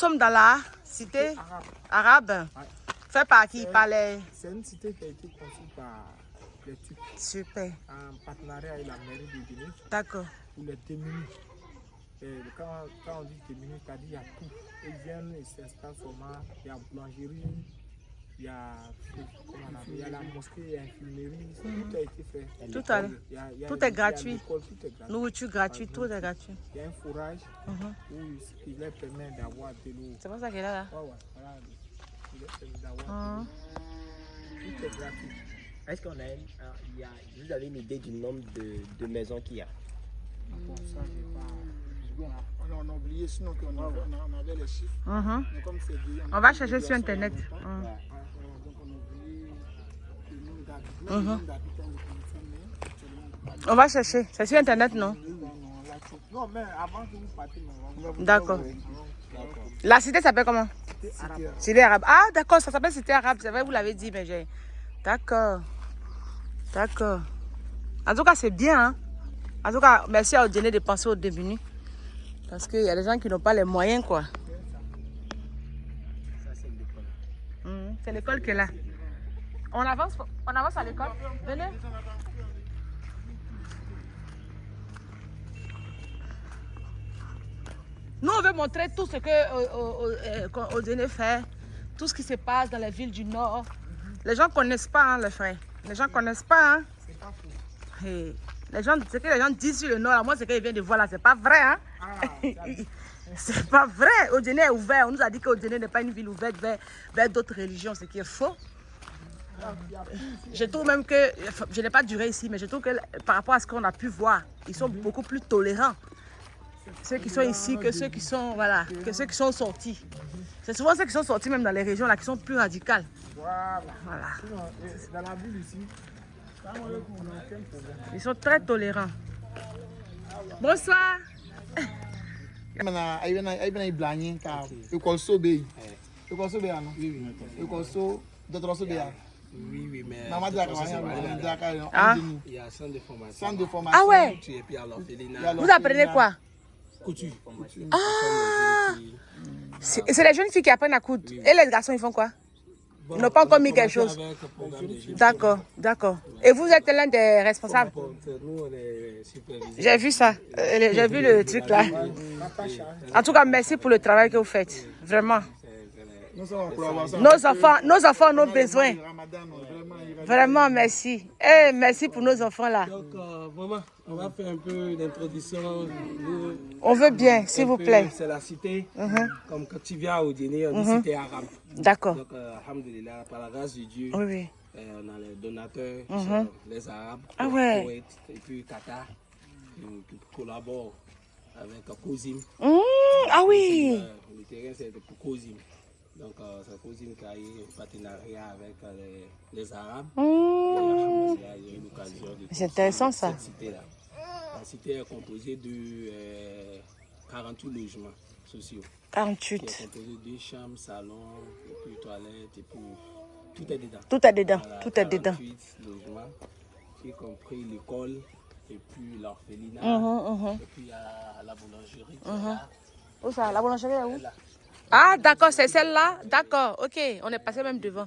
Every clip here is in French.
Nous sommes dans la cité arabe. Ouais. Fait par qui? Par les... C'est une cité qui a été conçue par les Turcs Super. en partenariat avec la mairie de Guinée D'accord. pour les démunis. Et quand on dit démunis, c'est-à-dire il y a tout. Ils viennent, ils s'installent seulement, il y a boulangerie, il y a la mosquée, il y a l'infirmerie, tout a été fait. Tout est gratuit. Tout est gratuit. Nourriture gratuite, tout est gratuit. Il y a un fourrage où il leur permet d'avoir de l'eau. C'est pour ça qu'elle est là. Ouais, voilà. Il leur permet d'avoir de l'eau. Tout est gratuit. Est-ce qu'on a, vous avez une idée du nombre de maisons qu'il y a? Bon, ça, j'ai pas. On a oublié, sinon on avait les chiffres. Mais comme c'est dit, On va chercher sur Internet. Donc on a oublié le nombre d'habitants. On va chercher. C'est sur Internet, non? Non, mais avant que vous partiez, D'accord. La cité s'appelle comment? Cité arabe. Ah, d'accord, ça s'appelle cité arabe. C'est vrai, vous l'avez dit, mais j'ai... D'accord. D'accord. En tout cas, c'est bien. Hein? En tout cas, merci à Odéné de penser aux démunis. Parce qu'il y a des gens qui n'ont pas les moyens, quoi. Ça, c'est l'école. C'est l'école qui est là. On avance à l'école. Venez. Nous, on veut montrer tout ce que Odéné fait, tout ce qui se passe dans les villes du Nord. Les gens ne connaissent pas, hein, les frères. Les gens ne connaissent pas. Hein. c'est pas faux. Hey. Ce que les gens disent sur le Nord, là, moi, ce qu'ils viennent de voir là, c'est pas vrai. Hein. C'est pas vrai. Odéné est ouvert. On nous a dit qu'Odéné n'est pas une ville ouverte vers d'autres religions, ce qui est faux. Je trouve même que, je n'ai pas duré ici, mais je trouve que par rapport à ce qu'on a pu voir, ils sont beaucoup plus tolérants. Ceux qui sont ici que ceux qui sont, voilà, que ceux qui sont sortis. C'est souvent ceux qui sont sortis même dans les régions là qui sont plus radicales. Voilà. Sinon, dans la ville ici, on n'a aucun problème. Ils sont très tolérants. Bonsoir. Oui, mais Ah. il y a un centre de formation. Ah ouais. Et puis à l'orphelinat. Vous apprenez quoi? Couture. Ah. C'est les jeunes filles qui apprennent à coudre. Et les garçons, ils font quoi? Ils n'ont pas encore mis quelque chose. D'accord, d'accord. Et vous êtes l'un des responsables? Nous, on est superviseurs. J'ai vu ça. J'ai vu le truc là. En tout cas, merci pour le travail que vous faites. Vraiment. Nos enfants ont besoin. Vraiment, merci. Et merci pour nos enfants là. Donc, vraiment, on va faire un peu d'introduction. On veut bien, s'il vous plaît. C'est la cité. Comme quand tu viens au dîner, on dit cité arabe. D'accord. Donc, alhamdulillah, par la grâce de Dieu, Oui, oui. on a les donateurs, qui sont les Arabes, Ah ouais. Koweït, et puis Qatar, qui collaborent avec COSIM. Ah oui. Le terrain, c'est pour COSIM. Donc, c'est COSIM qui a eu un partenariat avec les Arabes. Et, alhamdulillah, ils ont eu l'occasion de C'est intéressant ça. cette cité-là. La cité est composée de 48 logements sociaux. 48. Qui est composé de chambres, salons, et puis toilettes, et puis tout est dedans. Tout est dedans. Voilà, Tout est dedans. 48 logements, y compris l'école, et puis l'orphelinat, et puis il y a la boulangerie. Qui est là. Où ça? La boulangerie est où? Là. Ah, d'accord, c'est celle-là. D'accord, ok. On est passé même devant.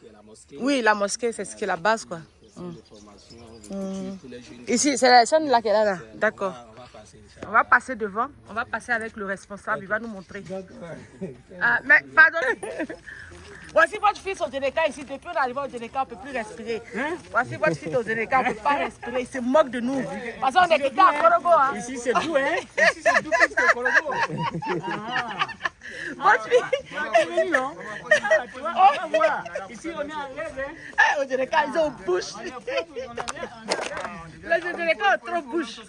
Il y a la mosquée. Oui, la mosquée, c'est ce qui est la base, quoi. Centre de formation, de culture pour les jeunes. Ici, c'est la chaîne là qui est là. D'accord. On va passer, Inch'Allah. On va passer devant. On va passer avec le responsable. Il va nous montrer. Ah, mais pardonnez. Voici votre fils au Dénéka ici. Depuis qu'on est arrivé au Dénéka, on ne peut plus respirer. Voici votre fils au Dénéka, on ne peut pas respirer. Il se moque de nous. Parce qu'on est quitté à Korogo. Hein. Ici, c'est doux, hein? Ici, c'est doux plus que Kolobo. Votre fils. Ici, on est en l'aise, hein? Au Dénéka, ils ont bouche. Les Dénéka ont trop bouche.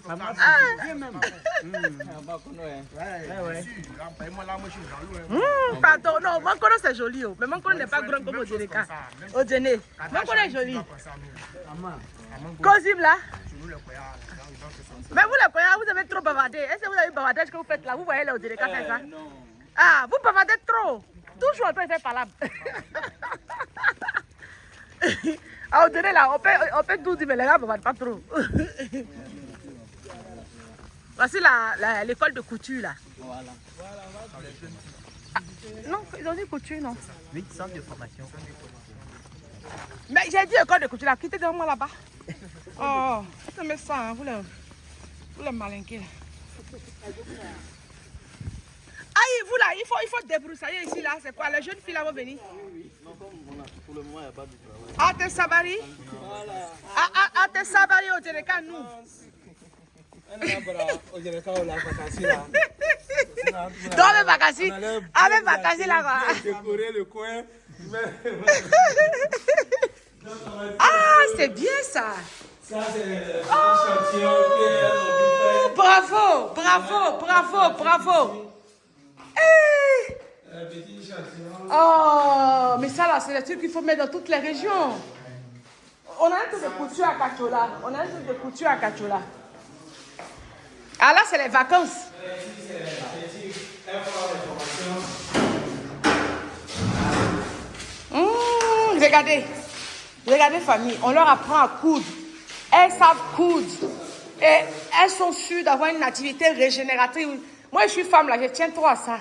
Pardon, non, Mankono c'est joli. Mais Mankono n'est pas grand comme au Dénéka. Au Déné. Mankono est joli. Cosib là. Mais vous les croyez, vous avez trop bavardé. Est-ce que vous avez bavardé ce que vous faites là? Vous voyez là au Dénéka faire ça? Ah, vous bavardez trop. Toujours on peut faire palabre. Ah, au Déné là, on peut tout dire, mais les gars ne bavardent pas trop. Voici l'école de couture là. Voilà. ils ont dit couture, non? Oui, centre de formation. Mais j'ai dit école de couture, là, quittez devant moi là-bas. Oh, ça me sent, hein, vous les malinqués. Aïe, vous là, il faut débroussailler ici, là. C'est quoi? Les jeunes filles là vont venir? Oui. Non, comme pour le moment, il n'y a pas de travail. Ah, t'es sabari? Ah, t'es sabari au Djereka, nous. Dans les vacances, avec vacances là, quoi. Décorer le coin. Ah, c'est bien ça. Ça, c'est l'échantillon qui est Bravo, bravo, bravo, bravo. Hey. un petit échantillon. Oh, mais ça là, c'est des trucs qu'il faut mettre dans toutes les régions. On a un truc de couture à Kachola. On a un truc de couture à Kachola. Ah là, c'est les vacances. Regardez. Regardez, famille. On leur apprend à coudre. Elles savent coudre. Et elles sont sûres d'avoir une activité régénératrice. Moi, je suis femme là, je tiens trop à ça.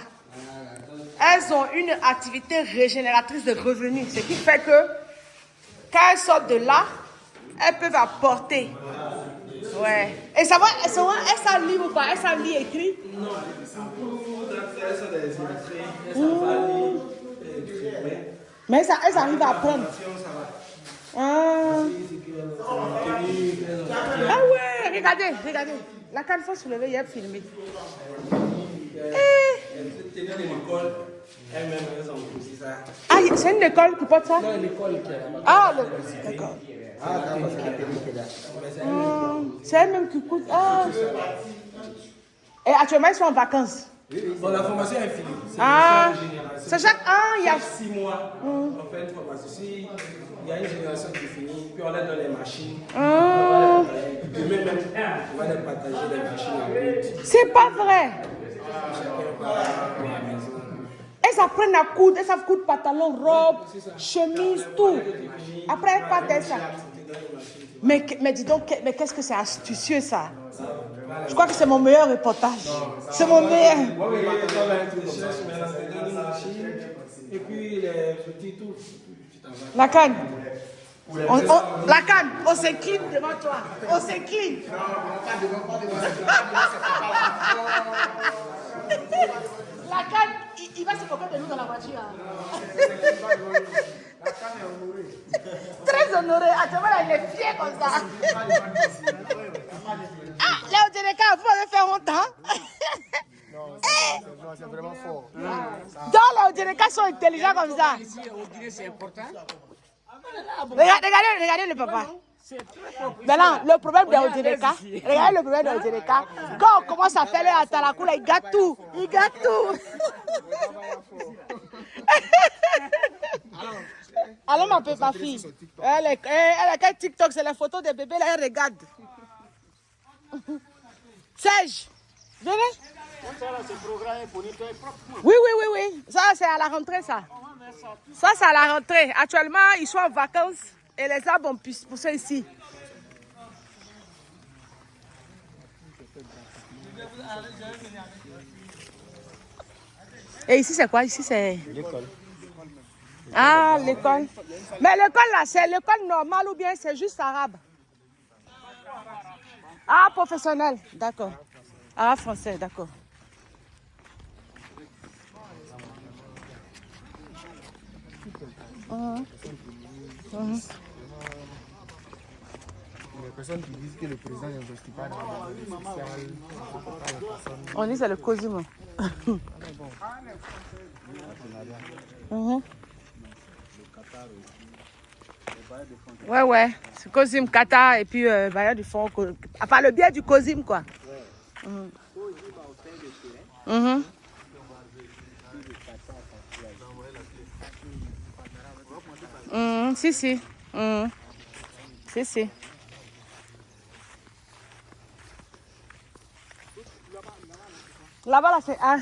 Elles ont une activité régénératrice de revenus. Ce qui fait que quand elles sortent de là, elles peuvent apporter. Ouais. Et ça va, elles savent lire ou pas? Elles savent lire et écrire? Non, elles sont des illustrées. Elles savent pas lire et écrire. Mais elles arrivent à apprendre. Ah ouais, regardez, regardez. La canne faut soulever, il y a filmé. Tenir de l'école, elles-mêmes, elles ont aussi ça. Ah, c'est une école qui porte ça? Non, l'école qui est là-bas. Ah, d'accord. Ah, d'accord, c'est la télé qui est là. C'est elle-même qui coûte. Ah. Et actuellement, ils sont en vacances. Bon, la formation est finie. Ah, c'est chaque. Ah, il y a. 6 mois, on fait une formation. Si il y a une génération qui finit, puis on est dans les machines. Demain même, on va les partager les machines en route. C'est pas vrai. Chacun part à la maison. Elles apprennent à coudre, elles savent coudre pantalon, robe, chemise, tout. Après, elles partent à ça. Mais dis donc, mais qu'est-ce que c'est astucieux ça? Je crois que c'est mon meilleur reportage. C'est mon meilleur. Oui, on va introduire maintenant une machine. Et puis les petits tout. La canne. La canne, on s'incline devant toi. On s'incline. La canne, il va se moquer de nous dans la voiture. La canne est honorée. Très honoré. Actuellement, il est fier comme ça. Ah, là, au Djereka, vous m'avez fait honte, hein? Non, c'est vraiment fort. Dans les Djereka sont intelligents comme ça. Ici, on dirait c'est important. Regardez le papa. Maintenant, le problème de Djereka, regardez le problème de Djereka. Quand on commence à faire les atalakou, il gâte tout. Il gâte tout. Alors, ma fille, elle a quel TikTok, c'est la photo des bébés, là, elle regarde. Serge, venez. Oui. Ça, c'est à la rentrée, ça. Ça, c'est à la rentrée. Actuellement, ils sont en vacances et les arbres ont poussé ici. Et ici, c'est quoi? Ici, c'est... L'école. Ah, l'école. Mais l'école, là, c'est l'école normale ou bien c'est juste arabe? Ah, professionnel. D'accord. Ah, français, d'accord. Les personnes qui disent que le président n'investit pas dans le social, On dit c'est le COSIM. Ouais. C'est COSIM, Qatar et puis bailleur du fonds. Enfin, le biais du COSIM, quoi. Si. Si. Là-bas, là, c'est un.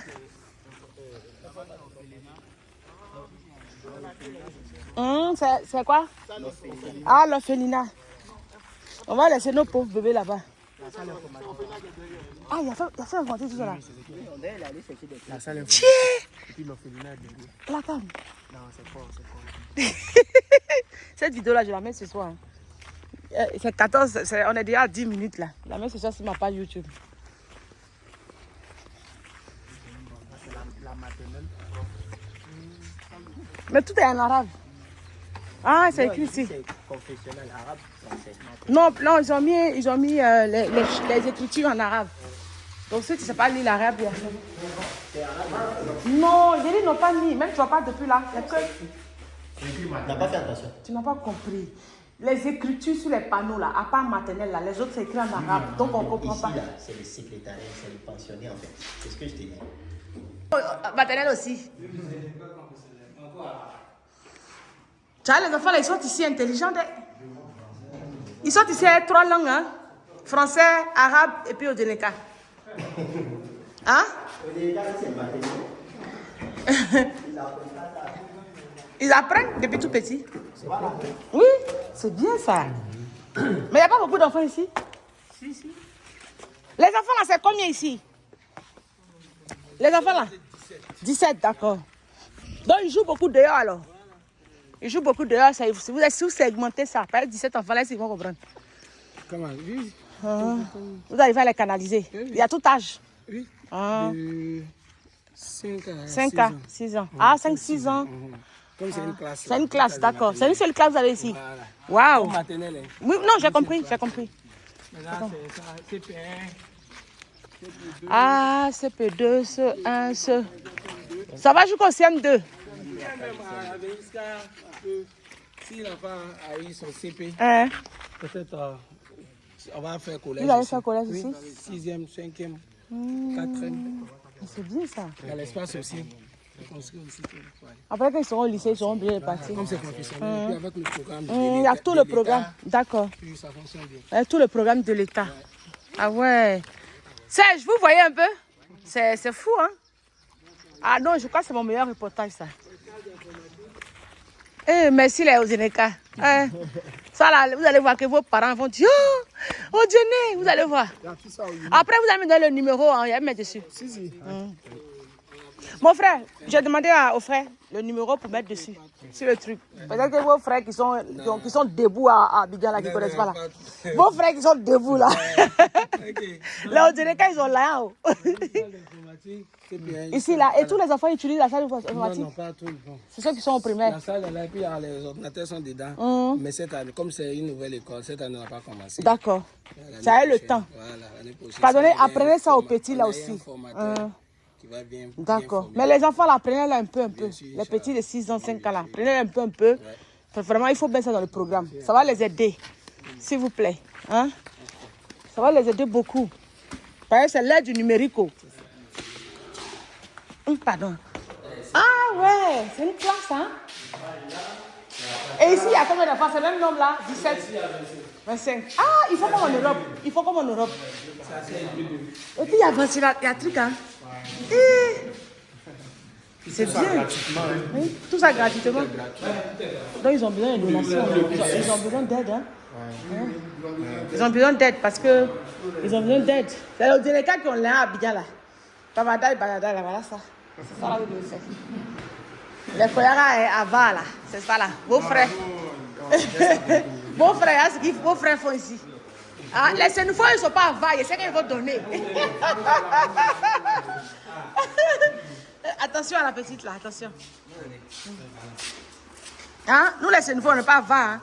C'est quoi? Ah, l'orphelinat. On va laisser nos pauvres bébés là-bas. Ah, il a fait un ventre tout ça là. la salle Tiens! Et puis l'orphelinat derrière. La table. Non, c'est fort. Cette vidéo-là, je la mets ce soir. Hein. C'est 14, on est déjà à 10 minutes là. Je la mets ce soir sur ma page YouTube. C'est la maternelle. Mais tout est en arabe. Ah, c'est écrit ici. C'est confessionnel arabe, français. Non, ils ont mis les écritures en arabe. Donc ceux qui ne savent pas lire l'arabe, il y a ça. Non, ils n'ont pas mis. Même tu ne vois pas depuis là. Il y a que... Tu n'as pas fait attention. Tu n'as pas compris. Les écritures sur les panneaux là, à part maternelle là, les autres c'est écrit en arabe. Donc on ne comprend Ici, pas. là, c'est le secrétariat, c'est le pensionné en fait. C'est ce que je t'ai dit. Maternelle aussi. Tu vois, les enfants là, ils sont ici intelligents. Ils sont ici avec 3 langues. Hein? Français, arabe et puis Odénéka. Hein? Ils apprennent depuis tout petit. Oui, c'est bien ça. Mais il n'y a pas beaucoup d'enfants ici. Si. Les enfants là, c'est combien ici? Les enfants là? 17, d'accord. Donc ils jouent beaucoup dehors alors. Ils jouent beaucoup dehors. Ça, si vous êtes sous-segmenté ça, par 17 enfants là, ils vont comprendre. Comment? Oui. Vous arrivez à les canaliser. Il y a tout âge. Oui. De 5 à 5 ans, 6 ans. Ah, 5-6 ans. Comme c'est une classe. C'est une classe, d'accord. C'est une seule classe que vous avez ici. Voilà. Waouh. Comme maternelle. Hein. Oui, non, j'ai compris, j'ai compris. Maintenant, c'est CP1. Ah, CP2, CE1, CE. Ça va jusqu'au CM2. Même si l'enfant a eu son CP, Hein? peut-être on va faire collège. Vous allez ici. faire collège Oui, ici? 6e, 5e, 4e. C'est bien ça. Il y a l'espace aussi. On construit aussi. Après, quand ils seront au lycée, ils seront obligés de partir. Comme c'est professionnel, puis avec le programme de Il y a tout le programme. D'accord. puis ça fonctionne bien. Il y a tout le programme de l'État. Ah ouais. Serge, vous voyez un peu? C'est fou, hein? Ah non, je crois que c'est mon meilleur reportage, ça. Eh, merci les Odénéka. Ça là, vous allez voir que vos parents vont dire oh, Odéné, vous allez voir. Après, vous allez me donner le numéro, hein, il y a mettre dessus. Si. Mon frère, j'ai demandé au frère le numéro pour mettre dessus, sur le truc. Peut-être que vos frères qui sont debout à Abidjan, là, qui ne connaissent pas là. Vos frères qui sont debout là. Les Odénéka, ils sont là. Hein. Ici, là. Et tous les enfants utilisent la salle informatique? Non, pas tout. Bon. C'est ceux qui sont au primaire. La salle est là, et puis les ordinateurs sont dedans. Mais cette année, comme c'est une nouvelle école, cette année, on n'a pas commencé. D'accord. Ça a eu le temps. Voilà, l'année prochaine. Pardonnez, apprenez ça aux petits là aussi. Qui va bien, d'accord. Mais les enfants là, apprenez-les un peu. Les petits de 6 ans, 5 ans là, apprenez-les un peu. Vraiment, il faut mettre ça dans le programme. Ça va les aider, s'il vous plaît. Hein? Ça va les aider beaucoup. Parce que c'est l'ère du numérique. Pardon. Ah ouais, c'est une classe, hein? Et ici, il y a combien d'enfants? C'est le même nombre là? 17, 25. Ah, il faut comme en Europe. Et puis il y a ventilateur, il y a un truc, hein? C'est bien. Oui, tout ça gratuitement. Donc ils ont besoin de donations. Ils ont besoin d'aide, hein? Ils ont besoin d'aide parce que ils ont besoin d'aide. C'est les Odénéka qui ont l'air à Abidjan là. Tabada et Bagada, là, voilà ça. C'est ça là que je fais. Les Koyara à Va là, c'est ça là. Vos frères. Vos frères, c'est ce que vos frères font ici. Ah, les Sénéfois, ils ne sont pas à Va, c'est ce qu'ils vont donner. Attention à la petite là, attention. Hein? Nous les Sénéfois, on n'est pas à Va. Hein?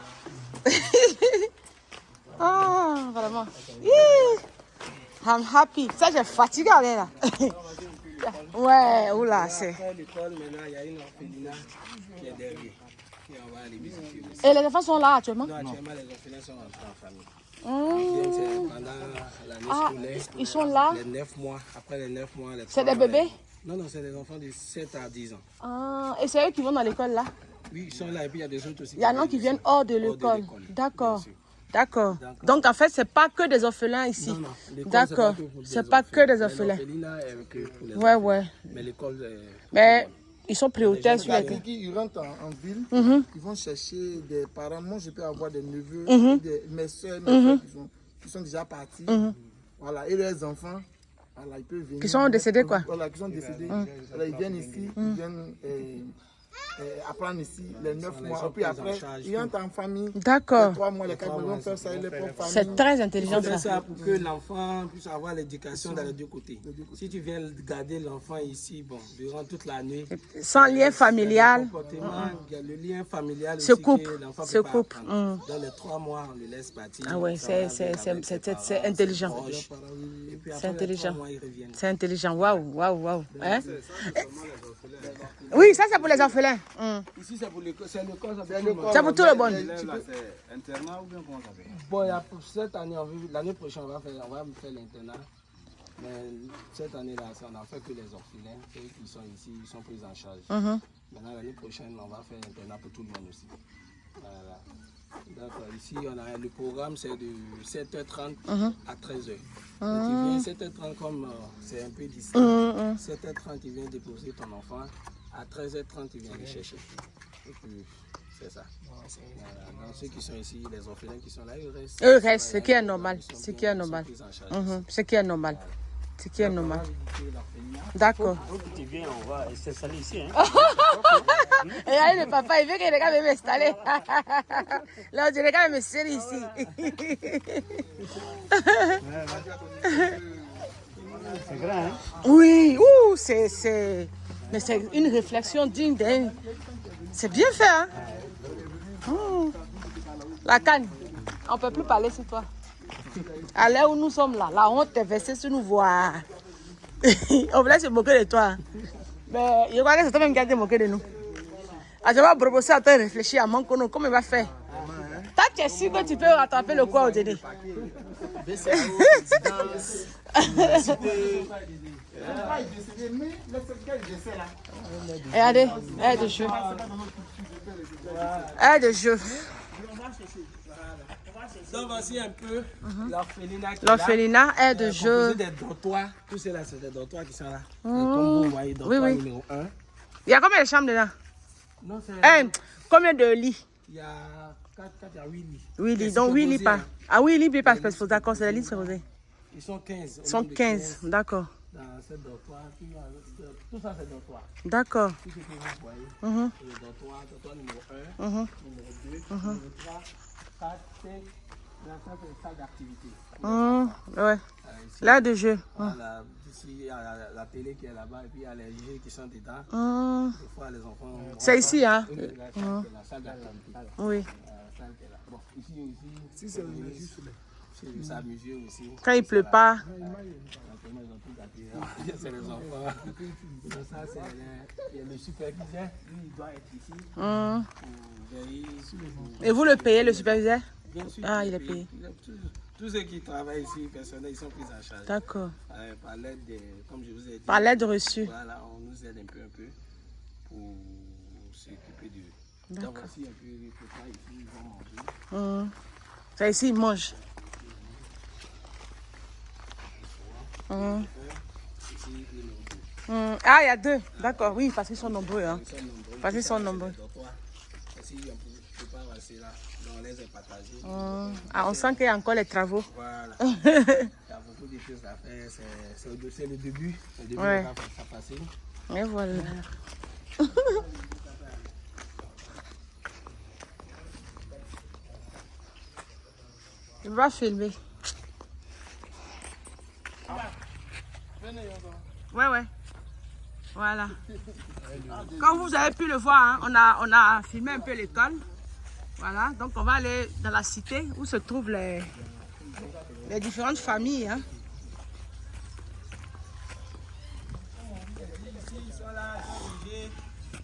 Ah, vraiment. I'm happy. Ça, j'ai fatigué là. Ouais, oula, c'est. Après l'école, maintenant, il y a une orphelinat qui est derrière. Qui on va aller visiter aussi. Et les enfants sont là actuellement? Non, actuellement, les orphelins sont rentrés en famille. Donc, c'est pendant l'année scolaire. Ils sont là? Les 9 mois. Après les 9 mois. C'est des bébés? Non, c'est des enfants de 7 à 10 ans. Ah, et c'est eux qui vont dans l'école là? Oui, ils sont là. Et puis, il y a des autres aussi. Il y en a qui viennent hors de l'école. D'accord. bien sûr. D'accord. Donc en fait, c'est pas que des orphelins ici. Non, l'école, d'accord. C'est pas que des orphelins. L'orphelinat est que pour les Ouais, enfants. ouais. Mais l'école. Mais ils sont prioritaires sur les. Ils rentrent en ville, ils vont chercher des parents. Moi, je peux avoir des neveux, mes soeurs, mes frères qui sont déjà partis. Voilà. Et leurs enfants, voilà, ils peuvent venir. Qui sont décédés, quoi. Voilà, qui sont décédés. Voilà, ils viennent ici, ils viennent apprendre ici les 9 mois. Et puis après, ils rentrent en famille. D'accord. Les 3 mois, les 4 mois, ils vont faire ça et les propres familles. C'est très intelligent, On fait ça. ça pour que l'enfant puisse avoir l'éducation dans les deux côtés. Si tu viens garder l'enfant ici, bon, durant toute l'année, Sans lien familial. il y a le lien familial Se aussi coupe, que l'enfant se peut pas coupe. apprendre. Dans les 3 mois, on le laisse partir. Ah ouais, c'est intelligent. Et puis C'est après les 3 intelligent. mois, ils reviennent. C'est intelligent. Waouh, waouh, waouh. Hein? Oui, ça c'est pour les orphelins. Ici, c'est pour l'école. C'est l'école. C'est pour tout le monde. C'est internat ou bien comment ça fait? Bon, pour cette année, l'année prochaine, on va faire l'internat. Mais cette année-là, on n'a fait que les orphelins. Ceux qui sont ici, ils sont pris en charge. Maintenant, l'année prochaine, on va faire l'internat pour tout le monde aussi. Voilà. Donc, ici, le programme, c'est de 7h30 à 13h. Donc, tu viens 7h30 comme c'est un peu d'ici. 7h30, tu viens déposer ton enfant. À 13h30, tu viens le chercher. Et puis, c'est ça. Voilà. Donc, ceux qui sont ici, les orphelins qui sont là, ils restent. Eux restent, ce qui est normal. Ce qui est normal. Ce qui est normal. Ce qui est normal. D'accord. Tu viens, on va s'installer ici. Hein? Et allez, le papa, il veut que les gars viennent m'installer. Là, on dirait qu'ils me serrent ici. C'est grand, hein? Oui, mais c'est une réflexion digne d'un. C'est bien fait, hein? La canne, on ne peut plus parler sur toi. À l'heure où nous sommes là, la honte est versée sur nous voir. On voulait se moquer de toi. Mais je crois que c'est toi-même qui as été moqué de nous. Ah, je vais proposer à toi de réfléchir à mon cono, comment il va faire. Toi, tu es sûr que tu peux rattraper le quoi au dîner? Regardez, aide de jeu. Aide de jeu. Donc voici un peu l'orphelinat. L'orphelinat, aide de jeu. Des dortoirs. Tous ceux-là, c'est des dortoirs qui sont là. Comme vous voyez, dortoir numéro 1. Il y a combien de chambres dedans? Non, c'est... Combien de lits? Il y a 4, il y a 8 lits. 8 lits, donc 8 lits pas. Ah oui, lits pas parce que d'accord, c'est les lits supposés. Ils sont 15. Ils sont 15, d'accord. Dans ce dortoir, tout ça c'est dortoir. D'accord. Tout ce que vous voyez, le dortoir numéro 1, numéro 2, numéro 3, 4, 5. Là, ça c'est une salle d'activité. Ouais. Là de jeu. Voilà, ici il y a la télé qui est là-bas et puis il y a les jeux qui sont dedans. Des fois les enfants. C'est ici, hein? La salle d'activité. Oui. La salle qui est là. Bon, ici c'est s'amuser aussi. Quand il pleut pas. C'est les enfants. Donc ça, c'est le superviseur. Lui, il doit être ici. Pour veiller sur les... Et vous le payez, le superviseur? Bien sûr. Ah, il est payé. Tous ceux qui travaillent ici, personnels, ils sont pris en charge. D'accord. Par l'aide, comme je vous ai dit. Par l'aide reçue. Voilà, on nous aide un peu pour s'occuper de... Donc voici un peu les repas ici, ils vont manger. Ça ici, ils mangent. Ah, il y a 2. D'accord, oui, parce qu'ils sont nombreux. Hein. Parce qu'ils sont nombreux. Ici, on peut pas passer là. Donc, on les a partagés. Ah, on sent qu'il y a encore les travaux. Voilà. Il y a beaucoup de choses à faire. C'est le début. Le début, Ouais. on va faire ça passer. Et voilà. Je vais filmer. Ouais. Voilà. Comme vous avez pu le voir, hein, on a filmé un peu l'école. Voilà, donc on va aller dans la cité où se trouvent les différentes familles. Hein. Ici, ils sont là, ils sont logés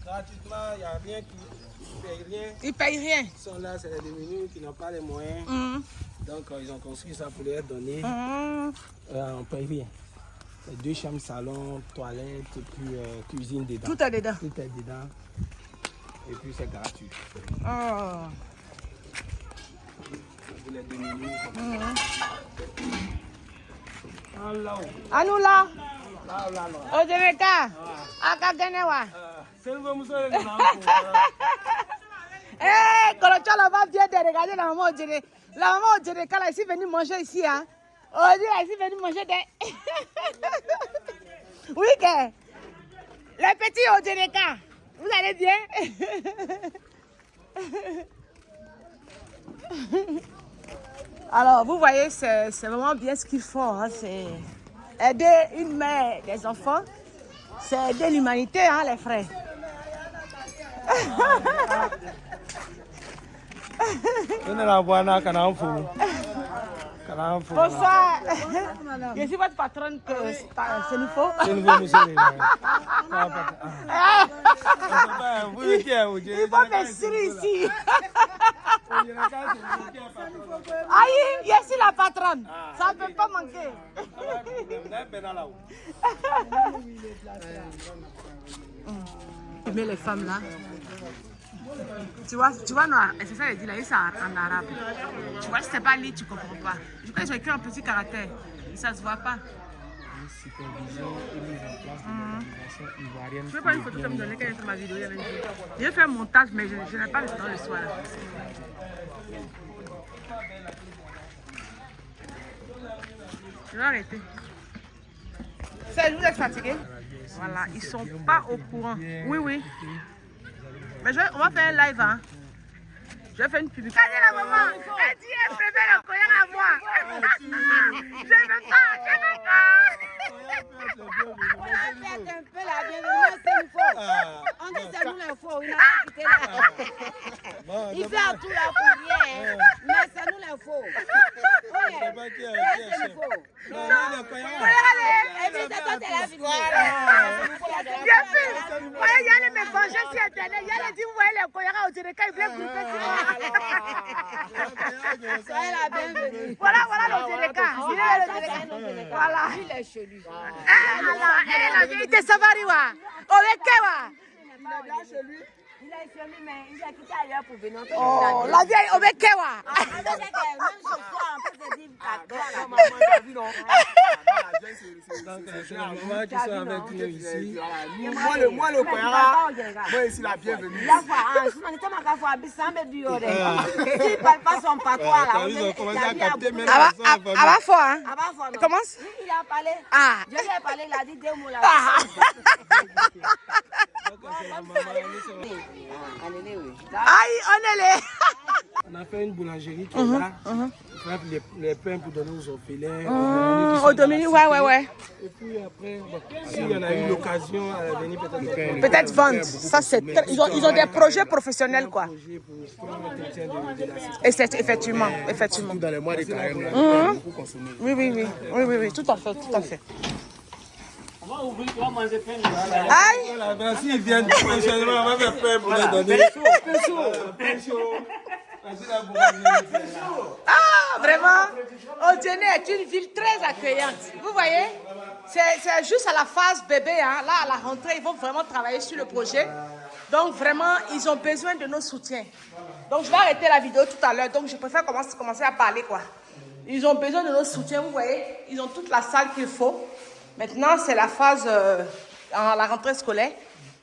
gratuitement. Il n'y a rien qui ne paye rien. Ils ne payent rien. Ils sont là, c'est les démunis qui n'ont pas les moyens. Donc, ils ont construit ça pour les donner. On ne paye rien. 2 chambres, salon, toilette, et puis cuisine dedans. Tout est dedans. Tout est dedans. Et puis c'est gratuit. Oh. Pour les démunis. À nous là. Au Démeka. À Kaganewa. Eh, Kolochola va bien de regarder la maman au Démeka. La maman au Démeka là, ici venue manger ici. Hein. On dit là, ici venue manger des. Oui, que le petit Odjeneka, vous allez bien? Alors, vous voyez, c'est vraiment bien ce qu'il faut. Hein, c'est aider une mère des enfants, c'est aider l'humanité, hein, les frères. Bonsoir. Je suis votre patronne, c'est nous faut. Il faut m'essuyer ici. Aïe, je suis la patronne. Ça ne peut pas manquer. Mais les femmes là, tu vois, non, c'est ça, elle dit là, c'est en arabe. Tu vois, si c'est pas lire, tu comprends pas. Je crois que j'ai écrit un petit caractère, ça se voit pas. Je vais prendre une photo comme donner quand j'ai fait ma vidéo. J'ai fait un montage, mais je n'ai pas le temps le soir. Je vais arrêter. Vous êtes fatigués? Voilà, ils sont pas au courant. Oui, oui. Mais on va faire un live, hein. Je vais faire une publication. Regardez la maman, elle dit elle préfère le collier à moi. Je ne veux pas, je ne veux pas. On a fait un peu la bienvenue, c'est une faute. On dit c'est nous les faux, il n'a pas quitté là. Il fait à tout là pour rien, mais c'est nous les faux. Oui, c'est nous faux. Et puis c'est toi, c'est la vie. Bien sûr. Voyez, il y a les me venger sur Internet. Il y a les dit, vous voyez les colliers au Djeneka, ils voulaient grouper sur moi. Soyez la bienvenue. Voilà le Djeneka. Voilà. Il est chez lui. Alors, elle est la vérité, ça va arriver. Obekewa. Il est chez lui, mais il a quitté ailleurs pour venir. Oh, la vieille Obekewa. Moi, le Koyara, moi, ici, la bienvenue. S'il ne parle pas son patois là, À fort, hein. Commence. Il a parlé. Ah. Je lui ai parlé, il a dit 2 mots là. Aïe, on est là. On a fait une boulangerie qui est là. On fait les pains pour donner aux orphelins. Au Dominique, ouais. Et puis après, s'il y en a eu l'occasion à venir peut-être. Peut-être vendre. Ça, c'est ils ont des projets professionnels, quoi. Et c'est effectivement. Dans les mois de carême, beaucoup consommé. Oui, tout à fait. On va ouvrir, on va manger plein de Aïe. Voilà, s'ils viennent prochainement, on va faire pain pour les donner. Ah, vraiment, Odjené est une ville très accueillante. Vous voyez, c'est juste à la phase bébé, hein. Là, à la rentrée, ils vont vraiment travailler sur le projet. Donc, vraiment, ils ont besoin de nos soutiens. Donc, je vais arrêter la vidéo tout à l'heure. Donc, je préfère commencer à parler, quoi. Ils ont besoin de nos soutiens, vous voyez. Ils ont toute la salle qu'il faut. Maintenant, c'est la phase à la rentrée scolaire.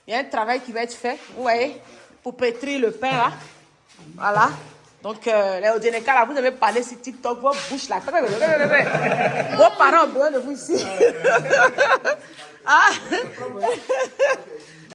Il y a un travail qui va être fait, vous voyez, pour pétrir le pain, là. Voilà. Donc, les Odjeneka, là, vous avez parlé sur TikTok, vos bouches, là. Vos parents ont besoin de vous ici. Ah.